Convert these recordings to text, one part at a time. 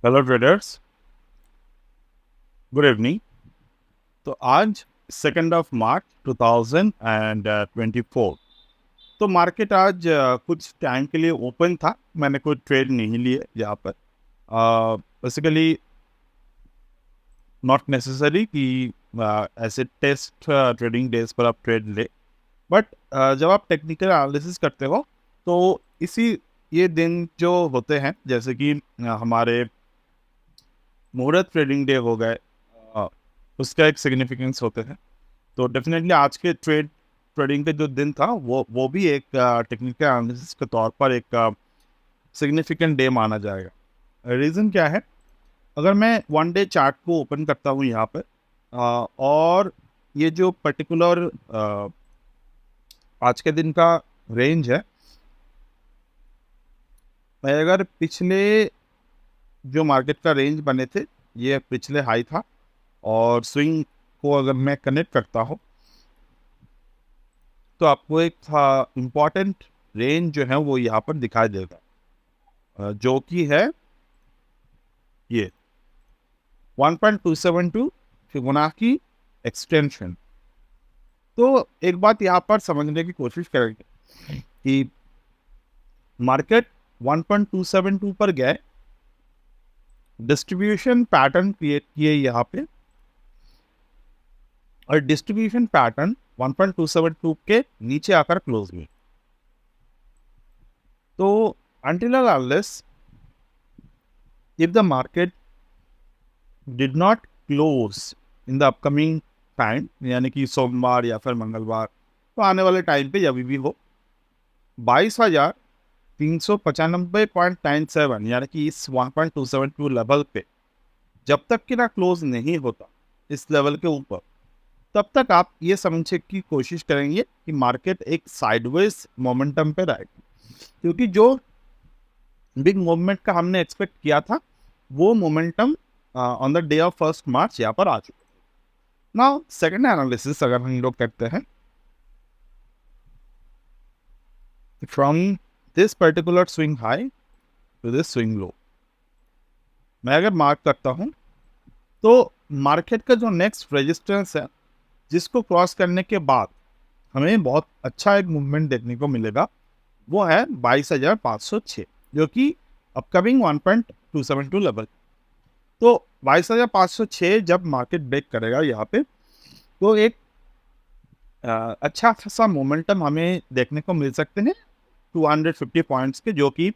Hello traders, good evening. तो आज 2 मार्च 2024। तो मार्केट आज कुछ टाइम के लिए ओपन था। मैंने कोई ट्रेड नहीं लिए यहाँ पर। बेसिकली नॉट नेसेसरी कि ऐसे टेस्ट ट्रेडिंग डेज पर आप ट्रेड ले, बट जब आप टेक्निकल एनालिसिस करते हो तो इसी ये दिन जो होते हैं, जैसे कि हमारे मुहूर्त ट्रेडिंग डे हो गए, अ, उसका एक सिग्निफिकेंस होते हैं। तो डेफिनेटली आज के ट्रेडिंग के जो दिन था वो भी एक टेक्निकल एनालिसिस के तौर पर एक सिग्निफिकेंट डे माना जाएगा। रीज़न क्या है? अगर मैं वन डे चार्ट को ओपन करता हूँ यहाँ पर, और ये जो पर्टिकुलर आज के दिन का रेंज है, मैं अगर पिछले जो मार्केट का रेंज बने थे, ये पिछले हाई था, और स्विंग को अगर मैं कनेक्ट करता हूँ तो आपको एक इम्पॉर्टेंट रेंज जो है वो यहाँ पर दिखाई देगा, जो कि है ये 1.272 फिबोनाची एक्सटेंशन। तो एक बात यहाँ पर समझने की कोशिश करेंगे कि मार्केट 1.272 पर गए, डिस्ट्रीब्यूशन पैटर्न क्रिएट किए यहाँ पे, और डिस्ट्रीब्यूशन पैटर्न 1.272 के नीचे आकर क्लोज हुए। तो until and unless if the market did not close in the upcoming time, यानी कि सोमवार या फिर मंगलवार, तो आने वाले टाइम पे जब भी हो 22,395.97 यानी कि इस 1.272 लेवल पे जब तक कि ना क्लोज नहीं होता इस लेवल के ऊपर, तब तक आप ये समझने की कोशिश करेंगे कि मार्केट एक साइडवेज मोमेंटम पे रहेगी, क्योंकि जो बिग मूवमेंट का हमने एक्सपेक्ट किया था वो momentum on the day of 1 मार्च यहाँ पर आ चुका है। नाउ सेकंड एनालिसिस अगर हम लोग करते हैं, from this particular swing high to this swing low, मैं अगर मार्क करता हूँ तो मार्केट का जो नेक्स्ट रेजिस्टेंस है, जिसको क्रॉस करने के बाद हमें बहुत अच्छा एक मूवमेंट देखने को मिलेगा, वो है 22,506, जो कि अपकमिंग 1.272 लेवल। तो 22,506 जब मार्केट ब्रेक करेगा यहाँ पे, तो एक अच्छा खासा मोमेंटम हमें देखने को मिल सकते हैं 250 पॉइंट्स के, जो कि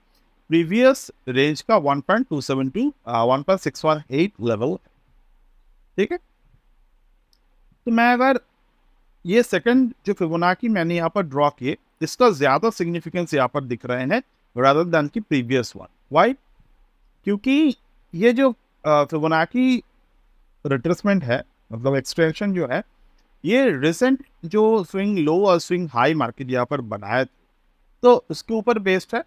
प्रीवियस रेंज का 1.272 1.618 लेवल। ठीक है, तो मैं अगर ये सेकंड जो फिबोनाची मैंने यहाँ पर ड्रॉ किए, इसका ज्यादा सिग्निफिकेंस यहाँ पर दिख रहे हैं रादर देन की प्रीवियस वन। व्हाई? क्योंकि ये जो फिबोनाची रिट्रेसमेंट है, मतलब एक्सटेंशन जो है, ये रिसेंट जो स्विंग लो और स्विंग हाई मार्केट यहाँ पर बनाया, तो उसके ऊपर बेस्ड है।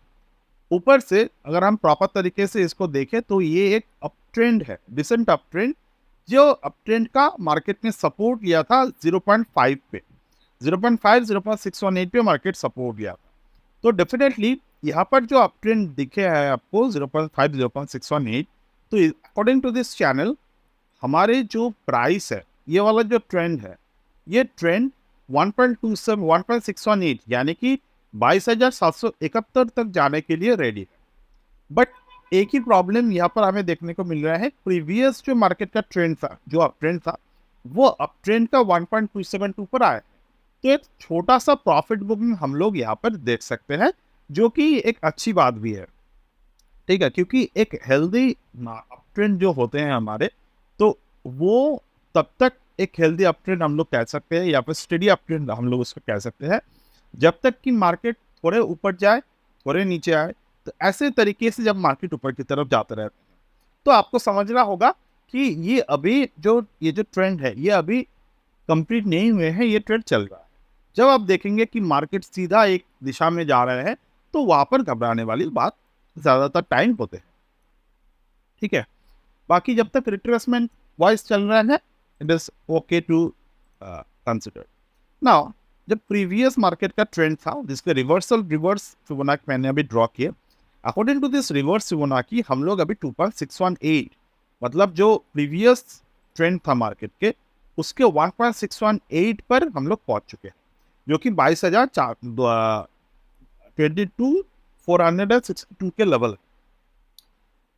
ऊपर से अगर हम प्रॉपर तरीके से इसको देखें तो ये एक अप ट्रेंड है, डिसेंट अप ट्रेंड, जो अप ट्रेंड का मार्केट ने सपोर्ट लिया था 0.5 पे, 0.5 0.618 पे मार्केट सपोर्ट लिया था। तो डेफिनेटली यहाँ पर जो अप ट्रेंड दिखे है आपको 0.5 0.618, तो अकॉर्डिंग टू दिस चैनल हमारे जो प्राइस है, ये वाला जो ट्रेंड है, ये ट्रेंड 1.27 1.618 यानी कि 22,771 तक जाने के लिए रेडी है। बट एक ही प्रॉब्लम यहाँ पर हमें देखने को मिल रहा है, प्रीवियस जो मार्केट का ट्रेंड था, जो अप ट्रेंड था, वो अप ट्रेंड का 1.272 पर आया। तो एक छोटा सा प्रॉफिट बुकिंग हम लोग यहाँ पर देख सकते हैं, जो कि एक अच्छी बात भी है। ठीक है, क्योंकि एक हेल्दी अप ट्रेंड जो होते हैं हमारे, तो वो तब तक एक हेल्दी अप ट्रेंड हम लोग कह सकते हैं, या फिर स्टडी अप ट्रेंड हम लोग उसको कह सकते हैं, जब तक कि मार्केट थोड़े ऊपर जाए थोड़े नीचे आए। तो ऐसे तरीके से जब मार्केट ऊपर की तरफ जाते रहते हैं, तो आपको समझना होगा कि ये जो ट्रेंड है, ये अभी कंप्लीट नहीं हुए हैं, ये ट्रेंड चल रहा है। जब आप देखेंगे कि मार्केट सीधा एक दिशा में जा रहे हैं, तो वहां पर घबराने वाली बात ज्यादातर टाइम होते हैं। ठीक है, बाकी जब तक रिट्रेसमेंट वाइज चल रहा है, it is okay to consider. Now जब प्रीवियस मार्केट का ट्रेंड था, जिसके रिवर्स फिबोनाची मैंने अभी ड्रॉ किया, according to this reverse Fibonacci हम लोग अभी 2.618 मतलब जो प्रीवियस ट्रेंड था मार्केट के उसके 1.618 पर हम लोग पहुंच चुके हैं, जो कि 22,462 के लेवल है।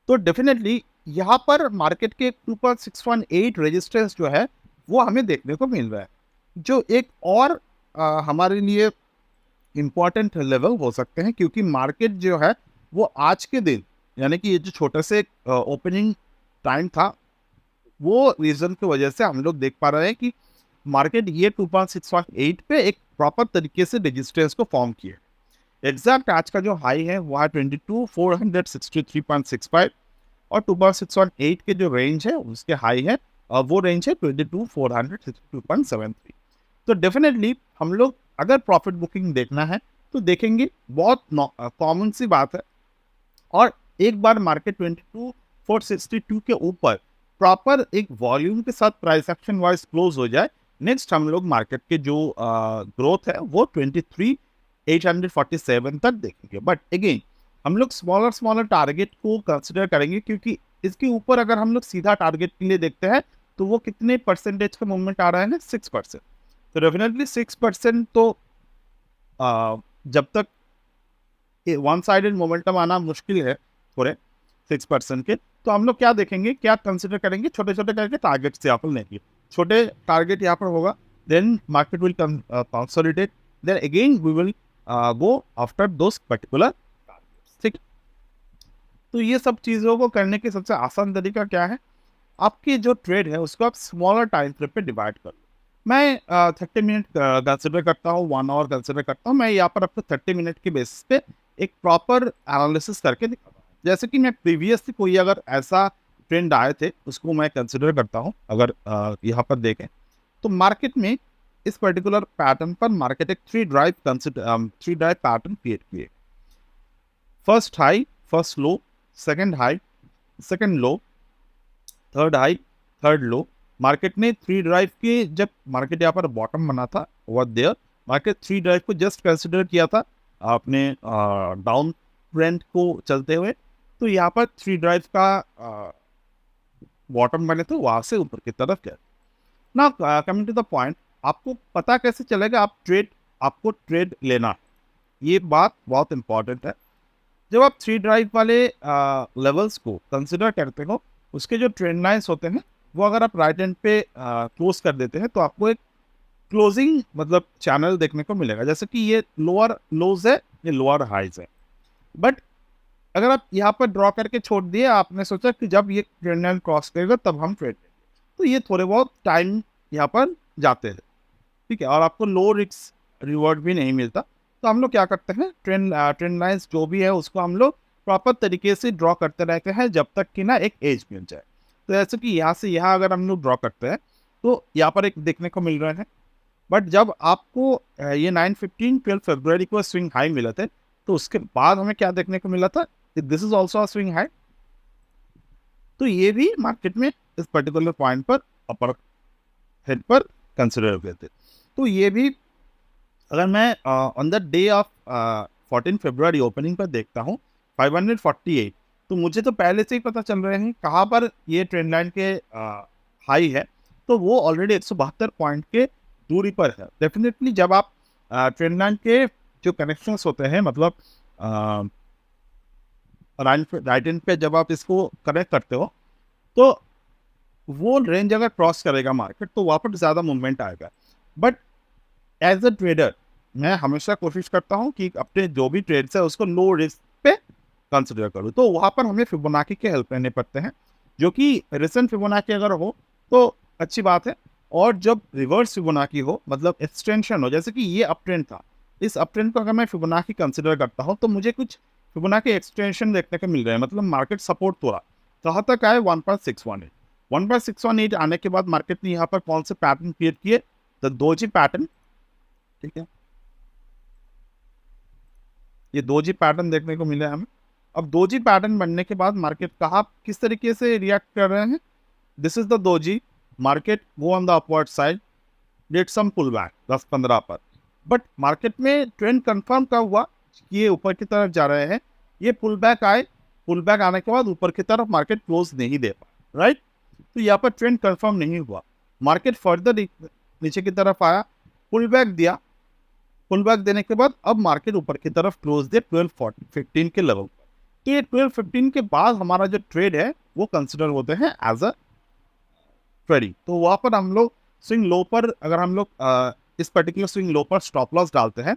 तो डेफिनेटली यहाँ पर मार्केट के 2.618 रेजिस्टेंस जो है वो हमें देखने को मिल रहा है, जो एक और हमारे लिए इम्पॉर्टेंट लेवल हो सकते हैं, क्योंकि मार्केट जो है वो आज के दिन यानी कि ये जो छोटे से ओपनिंग टाइम था वो रीजन की वजह से हम लोग देख पा रहे हैं कि मार्केट ये 2.618 पे एक प्रॉपर तरीके से रेजिस्टेंस को फॉर्म किए। एग्जैक्ट आज का जो हाई है वो है 22,463.65 और 2.618 के जो रेंज है उसके हाई है और वो रेंज है 22,462.73। तो डेफिनेटली हम लोग अगर प्रॉफिट बुकिंग देखना है तो देखेंगे, बहुत कॉमन सी बात है। और एक बार मार्केट 22,462 के ऊपर प्रॉपर एक वॉल्यूम के साथ प्राइस एक्शन वाइज क्लोज हो जाए, नेक्स्ट हम लोग मार्केट के जो ग्रोथ है वो 23,847 तक देखेंगे। बट अगेन हम लोग स्मॉलर टारगेट को कंसिडर करेंगे, क्योंकि इसके ऊपर अगर हम लोग सीधा टारगेट के लिए देखते हैं तो वो कितने परसेंटेज का मूवमेंट आ रहा है ना, 6%। तो डेफिनेटली 6% तो जब तक वन साइडेड मोमेंटम आना मुश्किल है थोड़े 6% के, तो हम लोग क्या देखेंगे, क्या कंसिडर करेंगे, छोटे छोटे करके टारगेट से यहाँ पर लेंगे। छोटे टारगेट यहाँ पर होगा, then market will consolidate, then again we will go after those particular targets. ठीक, तो ये सब चीज़ों को करने के सबसे आसान तरीका क्या है, आपकी जो ट्रेड है उसको आप स्मॉलर टाइम फ्रेम पे डिवाइड कर लो। मैं 30 मिनट कंसिडर करता हूँ, 1 आवर कंसिडर करता हूँ। मैं यहाँ पर आपको 30 मिनट के बेसिस पे एक प्रॉपर एनालिसिस करके दिखाता हूँ। जैसे कि मैं प्रीवियसली कोई अगर ऐसा ट्रेंड आए थे उसको मैं कंसिडर करता हूँ। अगर यहाँ पर देखें तो मार्केट में इस पर्टिकुलर पैटर्न पर मार्केट एक थ्री ड्राइव पैटर्न क्रिएट किए। First high, first low, second high, second low, third high, third low. Market ने थ्री ड्राइव के, जब मार्केट यहाँ पर बॉटम बना था over there, market three drive को जस्ट कंसिडर किया था अपने डाउन ट्रेंड को चलते हुए। तो यहाँ पर थ्री ड्राइव का बॉटम बने तो वहां से ऊपर की तरफ गया ना। कमिंग टू द पॉइंट, आपको पता कैसे चलेगा आपको ट्रेड लेना है, ये बात बहुत इंपॉर्टेंट है। जब आप थ्री ड्राइव वाले लेवल्स को कंसिडर करते हो, उसके जो ट्रेंड लाइन्स होते हैं वो अगर आप राइट हैंड पे क्लोज कर देते हैं तो आपको एक क्लोजिंग मतलब चैनल देखने को मिलेगा, जैसे कि ये लोअर लोज है, ये लोअर हाइज है। बट अगर आप यहाँ पर ड्रॉ करके छोड़ दिए, आपने सोचा कि जब ये ट्रेंड लाइन क्रॉस करेगा तब हम ट्रेड लेंगे, तो ये थोड़े बहुत टाइम यहाँ पर जाते हैं। ठीक है, और आपको लो रिस्क रिवॉर्ड भी नहीं मिलता। तो हम लोग क्या करते हैं, ट्रेंड लाइन्स जो भी है उसको हम लोग प्रॉपर तरीके से ड्रॉ करते रहते हैं जब तक कि ना एक एज मिल जाए। तो जैसे कि यहाँ से यहाँ अगर हम लोग ड्रॉ करते हैं तो यहाँ पर एक देखने को मिल रहा है। बट जब आपको ये 9/15 12 फरवरी को स्विंग हाई मिला थे, तो उसके बाद हमें क्या देखने को मिला था, this is also a swing high. तो ये भी मार्केट में इस पर्टिकुलर पॉइंट पर अपर हेड पर कंसिडर हुए थे। तो ये भी अगर मैं on the day of 14 February opening पर देखता हूँ 548, तो मुझे तो पहले से ही पता चल रहे हैं कहाँ पर ये ट्रेंड लाइन के हाई है। तो वो ऑलरेडी 172 पॉइंट के दूरी पर है। डेफिनेटली जब आप ट्रेंड लाइन के जो कनेक्शंस होते हैं, मतलब राइट हैंड पे जब आप इसको कनेक्ट करते हो तो वो रेंज अगर क्रॉस करेगा मार्केट तो वहाँ पर ज़्यादा मूवमेंट आएगा। बट एज अ ट्रेडर मैं हमेशा कोशिश करता हूँ कि अपने जो भी ट्रेड्स है उसको लो रिस्क पे कंसिडर करूँ। तो वहाँ पर हमें फिबोनाची के हेल्प लेने पड़ते हैं, जो कि रिसेंट फिबोनाची अगर हो तो अच्छी बात है। और जब रिवर्स फिबोनाची हो, मतलब एक्सटेंशन हो, जैसे कि ये अप ट्रेंड था, इस अप ट्रेंड को अगर मैं फिबोनाची कंसिडर करता हूँ तो मुझे कुछ फिबोनाची एक्सटेंशन देखने को मिल रहा है। मतलब मार्केट सपोर्ट तोड़ा, कहाँ तक आए 1.618। 1.618 आने के बाद मार्केट ने यहाँ पर कौन से पैटर्न क्रिएट किए, द दोजी पैटर्न। ठीक है, ये दोजी पैटर्न देखने को मिला है हमें। अब दोजी पैटर्न बनने के बाद मार्केट कहाँ किस तरीके से रिएक्ट कर रहे हैं, this is the doji market go on the upward side, did some pull back 10-15 पर। बट मार्केट में ट्रेंड कंफर्म कब हुआ कि ये ऊपर की तरफ जा रहे हैं, ये पुल बैक आए, पुल बैक आने के बाद ऊपर की तरफ मार्केट क्लोज नहीं दे पाया, राइट। तो यहाँ पर ट्रेंड कंफर्म नहीं हुआ, मार्केट फर्दर नीचे की तरफ आया, पुल बैक दिया, पुल बैक देने के बाद अब मार्केट ऊपर की तरफ क्लोज दे 1215 के लेवल पर। तो ये 1215 के बाद हमारा जो ट्रेड है वो कंसिडर होते हैं एज अ ट्रेडिंग। तो वहाँ पर हम लोग स्विंग लो पर, अगर हम लोग इस पर्टिकुलर स्विंग लो पर स्टॉप लॉस डालते हैं,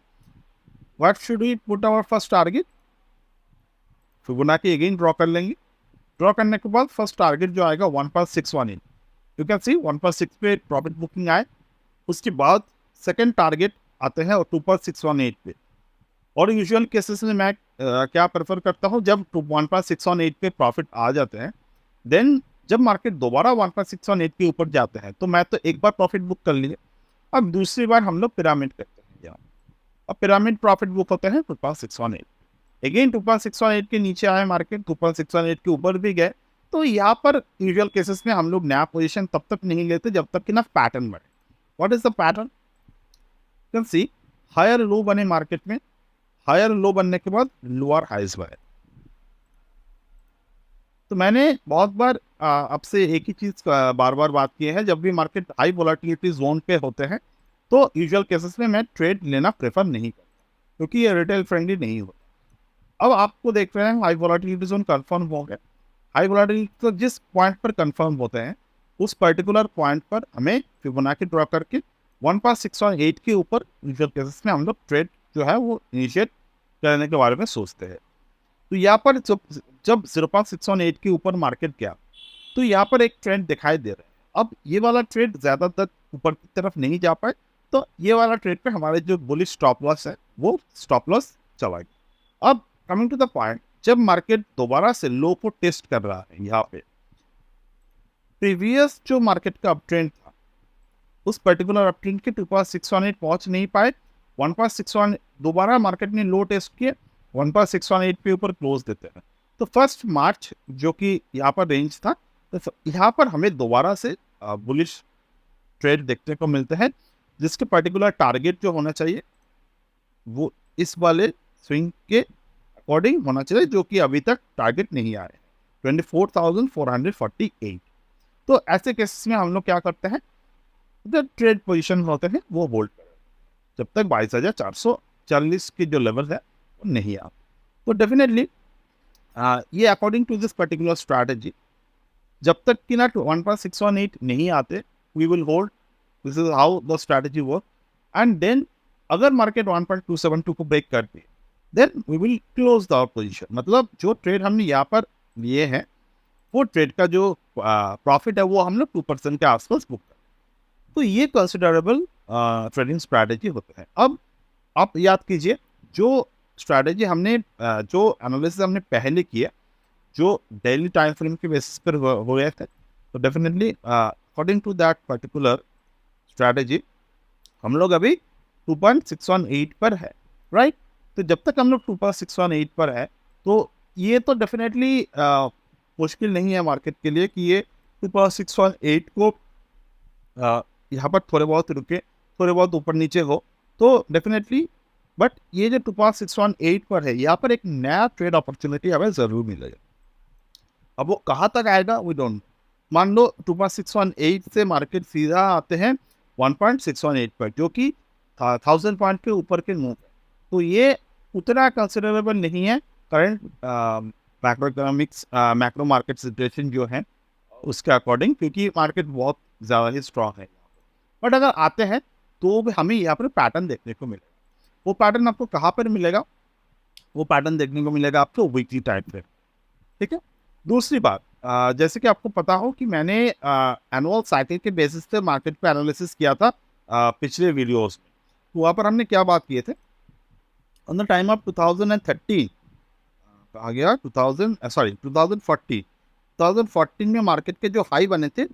what should we put our first target, Fibonacci again draw कर लेंगे। ड्रॉ करने के बाद फर्स्ट टारगेट जो आएगा 1.618, यू कैन सी 1.6 पे प्रॉफिट बुकिंग आए। उसके बाद सेकंड टारगेट आते हैं और 2.618 पे। और यूजुअल केसेस में मैं क्या प्रेफर करता हूँ, जब 1.618 पे प्रॉफिट आ जाते हैं, देन जब मार्केट दोबारा 1.618 के ऊपर जाते हैं तो मैं तो एक बार प्रॉफिट बुक कर लिए, अब दूसरी बार हम लोग पिरामिड करते हैं यहाँ। अब पिरामिड प्रॉफिट बुक होते हैं 2.618, अगेन 2.618 के नीचे आए मार्केट, 2.618 के ऊपर भी गए। तो यहाँ पर यूजुअल केसेस में हम लोग नया पोजीशन तब तक नहीं लेते जब तक कि ना पैटर्न बने। What is the pattern, can see higher low बने मार्केट में, हायर लो बनने के बाद लोअर हाइज बने। तो मैंने बहुत बार आपसे एक ही चीज बार बार बात की है, जब भी मार्केट हाई वोलेटिलिटी जोन पे होते हैं तो यूजुअल केसेस में मैं ट्रेड लेना प्रेफर नहीं करता, क्योंकि ये रिटेल फ्रेंडली नहीं होता। अब आपको देख रहे हैं हाई वोलेटिलिटी जोन कंफर्म हो गया, हाई वोलेटिलिटी तो जिस पॉइंट पर कंफर्म होते हैं उस पर्टिकुलर पॉइंट पर हमें फिबोनाची ड्रॉ करके 1.618 के ऊपर यूजुअल केसेस में हम लोग ट्रेड जो है वो इनिशिएट करने के बारे में सोचते हैं। तो यहाँ पर जब जब 0.618 के ऊपर मार्केट गया तो यहाँ पर एक ट्रेंड दिखाई दे रहा है। अब ये वाला ट्रेड ज़्यादातर ऊपर की तरफ नहीं जा पाए, तो ये वाला ट्रेड पे हमारे जो बुलिश स्टॉप लॉस है वो स्टॉप लॉस चला गया। अब कमिंग टू द पॉइंट, जब मार्केट दोबारा से लो को टेस्ट कर रहा है, यहाँ पे प्रीवियस जो मार्केट का अप ट्रेंड था उस पर्टिकुलर अप ट्रेंड के 2.618 पहुंच नहीं पाए, 1.61 दोबारा मार्केट ने लो टेस्ट किए, 1.618 पे ऊपर क्लोज देते हैं। तो फर्स्ट मार्च जो कि यहाँ पर रेंज था, तो यहाँ पर हमें दोबारा से बुलिश ट्रेड देखने को मिलते हैं, जिसके पर्टिकुलर टारगेट जो होना चाहिए वो इस वाले स्विंग के अकॉर्डिंग होना चाहिए, जो कि अभी तक टारगेट नहीं आए, 24,448। तो ऐसे केसेस में हम लोग क्या करते हैं, जो ट्रेड पोजीशन होते हैं वो होल्ड करें जब तक 22,440 के जो लेवल है वो नहीं आ। तो डेफिनेटली ये according to this particular strategy, जब तक कि ना 1.618 नहीं आते we will hold, this is how the strategy work. And then अगर मार्केट 1.272 को ब्रेक करती है then we will close the position. मतलब जो ट्रेड हमने यहाँ पर लिए हैं वो ट्रेड का जो प्रॉफिट है वो हम लोग 2% के आसपास बुक करें। तो ये कंसिडरेबल ट्रेडिंग स्ट्रैटेजी होते हैं। अब आप याद कीजिए, जो स्ट्रैटेजी हमने जो एनालिसिस हमने पहले किया जो डेली टाइम फ्रेम के बेसिस पर हो रहे थे, तो definitely according to that particular strategy हम लोग अभी 2.618 पर है, राइट। तो जब तक हम लोग 2.618 पर है तो ये तो डेफिनेटली मुश्किल नहीं है मार्केट के लिए कि ये 2.618 को यहाँ पर थोड़े बहुत रुके, थोड़े बहुत ऊपर नीचे हो तो डेफिनेटली, बट ये जो 2.618 पर है यहाँ पर एक नया ट्रेड अपॉर्चुनिटी हमें जरूर मिलेगा। अब वो कहाँ तक आएगा वी डोंट। मान लो 2.618 से मार्केट सीधा आते हैं 1.618 पर, जो कि 1000 पॉइंट के ऊपर के मूव है। तो ये उतना कंसिडरेबल नहीं है current macro economics macro market situation जो है उसके अकॉर्डिंग, क्योंकि मार्केट बहुत ज़्यादा ही स्ट्रॉन्ग है। बट अगर आते हैं तो हमें यहाँ पर पैटर्न देखने को मिलेगा। वो पैटर्न आपको कहाँ पर मिलेगा, वो पैटर्न देखने को मिलेगा आपको वीकली टाइम पे, ठीक है। दूसरी बात, जैसे कि आपको पता हो कि मैंने एनुअल साइकिल के बेसिस पे मार्केट पे एनालिसिस किया था पिछले वीडियोस में। तो वहाँ पर हमने क्या बात किए थे, ऑन द टाइम ऑफ 2013 कहा गया 2014 में मार्केट के जो हाई बने थे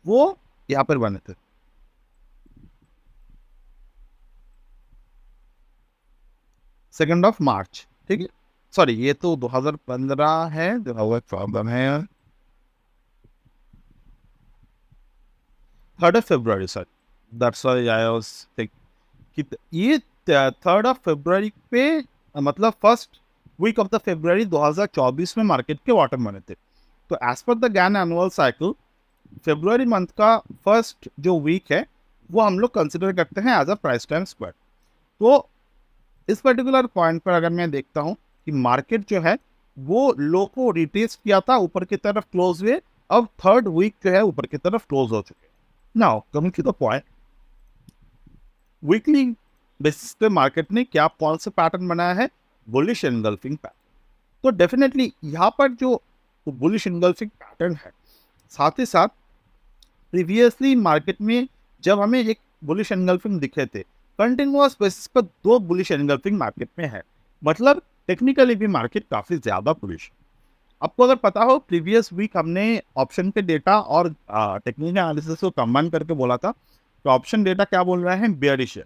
वो यहाँ पर बने थे। सेकेंड ऑफ मार्च, ठीक है, सॉरी ये तो 2015 है, जो हुआ प्रॉब्लम है 3rd of February, sir that's why I was think कि ये 3rd of February पे मतलब first week of the February 2024 में मार्केट के बॉटम बने थे। तो as per the Gann annual cycle फरवरी मंथ का फर्स्ट जो वीक है वो हम लोग कंसिडर करते हैं as a price time square. तो इस पर्टिकुलर पॉइंट पर अगर मैं देखता हूँ कि मार्केट जो है वो लो को रिट्रेस किया था, ऊपर की तरफ क्लोज हुए, अब थर्ड वीक जो है ऊपर की तरफ क्लोज हो चुके हैं। Now coming to the point, weekly basis पे मार्केट ने क्या कौन सा पैटर्न बनाया है, बुलिश एनगल्फिंग पैटर्न। तो डेफिनेटली यहाँ पर जो बुलिश एनगल्फिंग पैटर्न है, साथ ही साथ प्रीवियसली मार्केट में जब हमें एक बुलिश एनगल्फिंग दिखे थे, कंटिन्यूअस बेसिस पर दो बुलिश एनगल्फिंग मार्केट में है, मतलब टेक्निकली भी मार्केट काफी ज्यादा बुलिश। आपको अगर पता हो प्रीवियस वीक हमने ऑप्शन पे डेटा और टेक्निकल एनालिसिस को कंबाइन करके बोला था, तो ऑप्शन डेटा क्या बोल रहे हैं, बेयरिश है,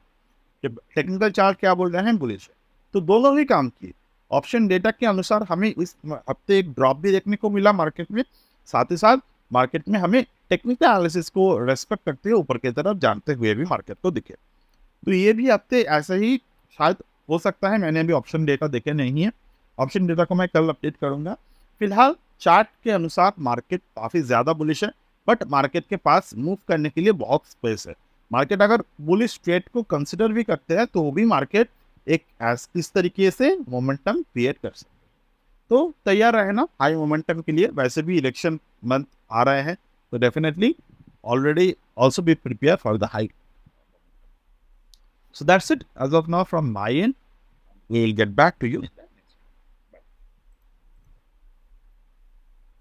टेक्निकल चार्ट क्या बोल रहे हैं, बुलिश है। तो दोनों ही काम किए। ऑप्शन डेटा के अनुसार हमें इस हफ्ते एक ड्रॉप भी देखने को मिला मार्केट में, साथ ही साथ मार्केट में हमें टेक्निकल एनालिसिस को रेस्पेक्ट करते हुए ऊपर की तरफ जानते हुए भी मार्केट को दिखे। तो ये भी हफ्ते ऐसे ही शायद हो सकता है, मैंने अभी ऑप्शन डेटा देखे नहीं है, ऑप्शन डेटा को मैं कल अपडेट करूंगा। फिलहाल चार्ट के अनुसार मार्केट काफ़ी ज़्यादा बुलिश है, बट मार्केट के पास मूव करने के लिए बहुत स्पेस है। मार्केट अगर बुलिश ट्रेड को कंसिडर भी करते हैं तो वो भी मार्केट एक इस तरीके से मोमेंटम क्रिएट कर सकते हैं। तो तैयार रहना हाई मोमेंटम के लिए, वैसे भी इलेक्शन मंथ आ रहे हैं, तो definitely already also be prepare for the high. So that's it as of now from my end. We'll get back to you.